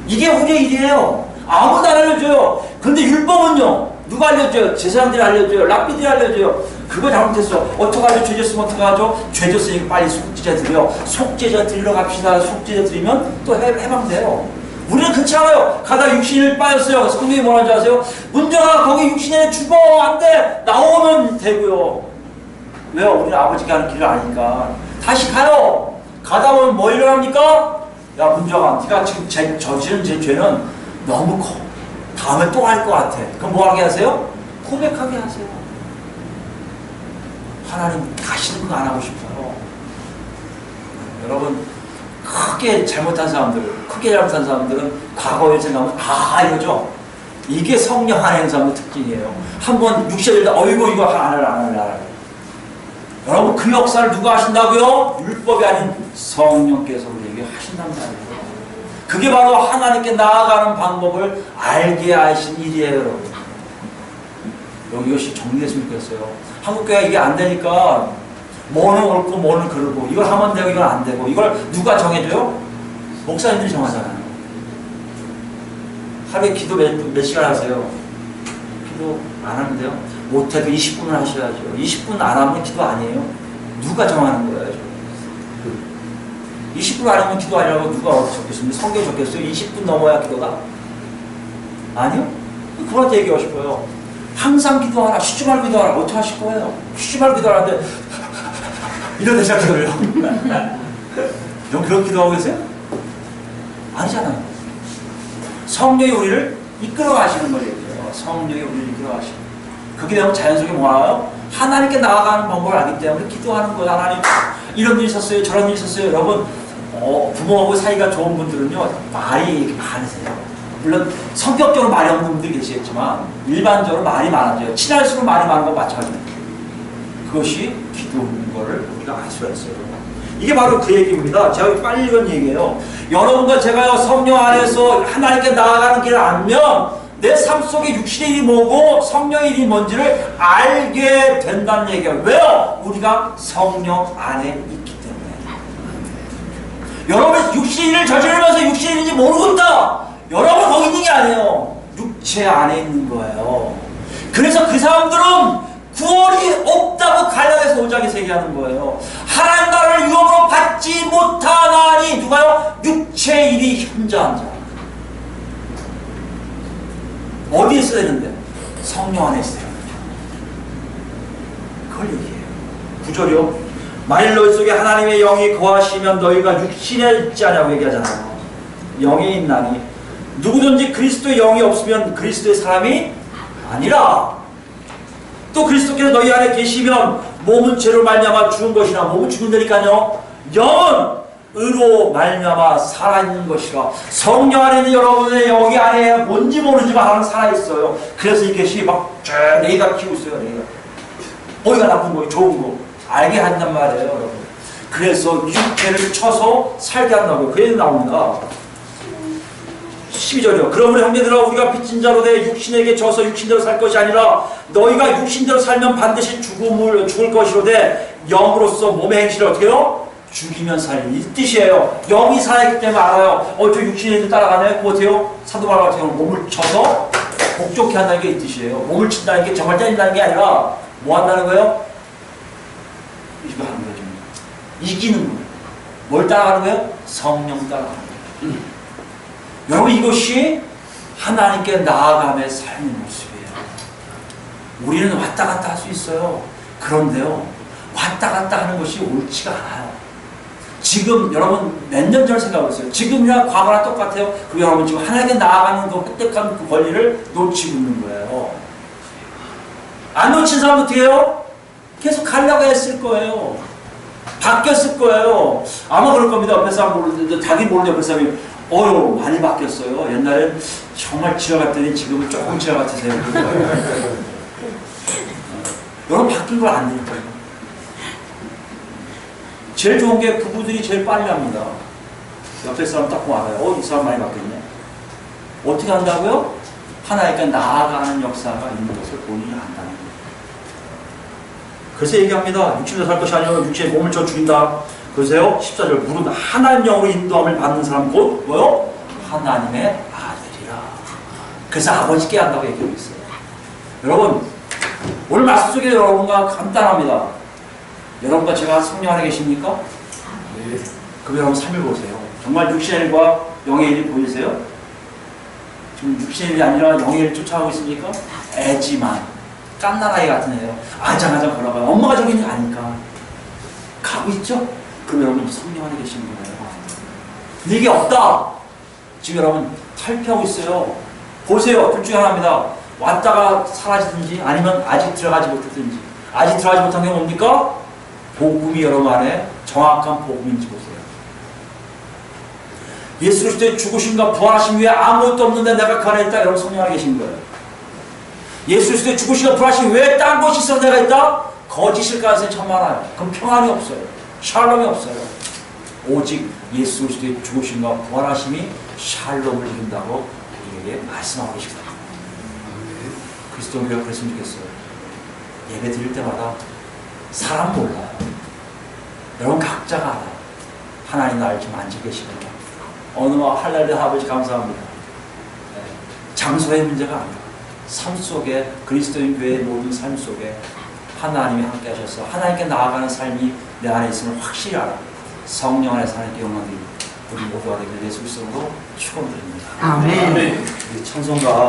이게 우리의 일이에요. 아무도 안 알려줘요. 근데 율법은요, 누가 알려줘요? 제사장들이 알려줘요. 랍비들이 알려줘요. 그거 잘못했어. 어떡하죠? 죄 졌으면 어떡하죠? 죄 졌으니까 빨리 속죄제 드려. 속죄제 드리러 갑시다. 속죄제 드리면 또 해방돼요. 우리는 그렇지 않아요. 가다 육신을 빠졌어요. 성령이 뭐라는 줄 아세요? 문제가 거기 육신에 죽어. 안 돼. 나오면 되고요. 왜요? 우리는 아버지가 하는 길을 아니까. 다시 가요. 가다 보면 뭐 일어납니까? 야, 문정아, 네가 지금 저지른 제 죄는 너무 커. 다음에 또 할 것 같아. 그럼 뭐 하게 하세요? 고백하게 하세요. 하나님 다시는 그거 안 하고 싶어요. 여러분, 크게 잘못한 사람들은 과거에 생각하면 이거죠. 이게 성령 안에 있는 사람의 특징이에요. 한번 육신을 어이구 이거 안 할래. 여러분, 그 역사를 누가 하신다고요? 율법이 아닌 성령께서 우리에게 하신단 말이에요. 그게 바로 하나님께 나아가는 방법을 알게 하신 일이에요, 여러분. 이것이 정리됐으면 좋겠어요. 한국교회가 이게 안 되니까 뭐는 옳고 뭐는 그르고, 이걸 하면 되고 이걸 안 되고, 이걸 누가 정해줘요? 목사님들이 정하잖아요. 하루에 기도 몇 시간 하세요? 기도 안 하는데요? 못해도 20분을 하셔야죠. 20분 안 하면 기도 아니에요. 누가 정하는 거예요? 20분 안 하면 기도 아니라고 누가 어디 적겠습니까? 성경에 적겠어요? 20분 넘어야 기도가? 아니요? 그분한테 얘기하고 싶어요. 항상 기도하라. 쉬지 말고 기도하라. 어떻게 하실 거예요? 쉬지 말고 기도하라는데 이러다 시작해요. 형 그렇게 기도하고 계세요? 아니잖아요. 성령이 우리를 이끌어 가시는 거예요. 성령이 우리를 이끌어 가시는 거예요. 그게 되면 자연스럽게 뭐예요? 하나님께 나아가는 방법을 알기 때문에 기도하는 거예요. 하나님, 이런 일이 있었어요. 저런 일이 있었어요. 여러분, 부모하고 사이가 좋은 분들은요, 말이 많으세요. 물론 성격적으로 말이 없는 분들이 계시겠지만 일반적으로 말이 많아져요. 친할수록 말이 많은 건 마찬가지입니다. 그것이 기도인 거를 우리가 알 수가 있어요. 이게 바로 그 얘기입니다. 제가 빨리 읽은 얘기예요. 여러분과 제가요, 성령 안에서 하나님께 나아가는 길을 알면 내 삶 속에 육신의 일이 뭐고 성령의 일이 뭔지를 알게 된다는 얘기예요. 왜요? 우리가 성령 안에 있기 때문에. 여러분 육신의 일을 저지르면서 육신의 일인지 모르고 있다. 여러분 거기 있는 게 아니에요. 육체 안에 있는 거예요. 그래서 그 사람들은 구원이 없다고 갈라디아서 5장에서 얘기하는 거예요. 하나님 나라를 유업으로 받지 못하나니 누가요? 육체의 일이 현저한 자. 어디에 있어야 되는데? 성령 안에 있어야 되는 자. 그걸 얘기해요. 9절이요. 만일 너희 속에 하나님의 영이 거하시면 너희가 육신에 있지 않냐고 얘기하잖아요. 영이 있나니 누구든지 그리스도의 영이 없으면 그리스도의 사람이 아니라. 또 그리스도께서 너희 안에 계시면 몸은 죄로 말미암아 죽은 것이나 몸은 죽은다니까요. 영은 의로 말미암아 살아있는 것이라. 성령 안에 있는 여러분의 영이 안에 뭔지 모르지만 하나는 살아있어요. 그래서 이것이 막 레이더 키우고 있어요. 레이더. 어디가 나쁜 거, 좋은 거 알게 한단 말이에요, 여러분. 그래서 육체를 쳐서 살게 한다고요. 그 얘기 나옵니다. 12절이요. 그러므로 형제들아 우리가 빚진 자로 돼 육신에게 져서 육신대로 살 것이 아니라 너희가 육신대로 살면 반드시 죽을 것이로되 영으로서 몸의 행실을 어떻게 해요? 죽이면 살리. 이 뜻이에요. 영이 살아있기 때문에 알아요. 저 육신에 따라가네. 그거 어때요? 사도 바울 같은 경우는 몸을 쳐서 복종케 한다는 게 이 뜻이에요. 몸을 친다는 게 정말 때린다는 게 아니라 뭐 한다는 거예요? 이거 하는 거죠. 이기는 거예요. 뭘 따라가는 거예요? 성령 따라가는 거예요. 여러분 이것이 하나님께 나아감의 삶의 모습이에요. 우리는 왔다 갔다 할 수 있어요. 그런데요 왔다 갔다 하는 것이 옳지가 않아요. 지금 여러분 몇 년 전 생각해보세요. 지금이랑 과거랑 똑같아요. 그럼 여러분 지금 하나님께 나아가는 그 획득한 그 권리를 놓치고 있는 거예요. 안 놓친 사람 어떻게 해요? 계속 가려고 했을 거예요. 바뀌었을 거예요. 아마 그럴 겁니다. 옆에 사람 모르는데 자기 모르는 옆에 사람이 많이 바뀌었어요. 옛날엔 정말 지나갔더니 지금은 조금 지나갔으세요. 여러분 바뀐 걸 안 느낄 거예요. 제일 좋은 게 그분들이 제일 빨리 합니다. 옆에 사람 딱 보면 알아요. 이 사람 많이 바뀌었네. 어떻게 한다고요? 하나님께 나아가는 역사가 있는 것을 본인이 안다는 거예요. 그래서 얘기합니다. 육신으로 살 것이 아니라 육체의 몸을 쳐 죽인다. 그러세요? 14절 무릇 하나님 영으로 인도함을 받는 사람 곧 뭐요? 하나님의 아들이라. 그래서 아버지께 한다고 얘기하고 있어요. 여러분 오늘 말씀 속에 여러분과 간단합니다. 여러분과 제가 성령 안에 계십니까? 네. 그럼 여러분 삶을 보세요. 정말 육신의 일과 영의 일이 보이세요? 지금 육신의 일이 아니라 영의 일을 쫓아가고 있습니까? 애지만 깐난아이 같은 애요. 아장아장 걸어가요. 엄마가 저기 있는 거 아니까 가고 있죠? 그럼 여러분 성령 안에 계시는 거예요. 근데 이게 없다. 지금 여러분 탈피하고 있어요. 보세요. 둘 중에 하나입니다. 왔다가 사라지든지 아니면 아직 들어가지 못했든지. 아직 들어가지 못한 게 뭡니까? 복음이 여러분 안에 정확한 복음인지 보세요. 예수 그리스도의 죽으심과 부활하심 위에 아무것도 없는데 내가 그 안에 있다. 여러분 성령 안에 계신 거예요. 예수 그리스도의 죽으심과 부활하심 외에 딴 것이 있어 내가 있다? 거짓일 가능성이 참 많아요. 그럼 평안이 없어요. 샬롬이 없어요. 오직 예수 그리스도의 죽으심과 부활하심이 샬롬을 이룬다고 우리에게 말씀하고 계십니다. 그리스도 우리가 그랬으면 좋겠어요. 예배 드릴 때마다 사람 몰라요. 여러분 각자가 알아요. 하나님 나를 지금 앉아 계시구나. 어느 할렐루야 아버지 감사합니다. 네. 장소의 문제가 아니라 삶 속에 그리스도인 교회의 모든 삶 속에 하나님이 함께 하셔서 하나님께 나아가는 삶이 내 안에 있음을 확실히 알아. 성령 안에서 하나님께 영광 드리고 우리 모두가 되길 예수 그리스도로 축원드립니다. 아멘. 우리 찬송가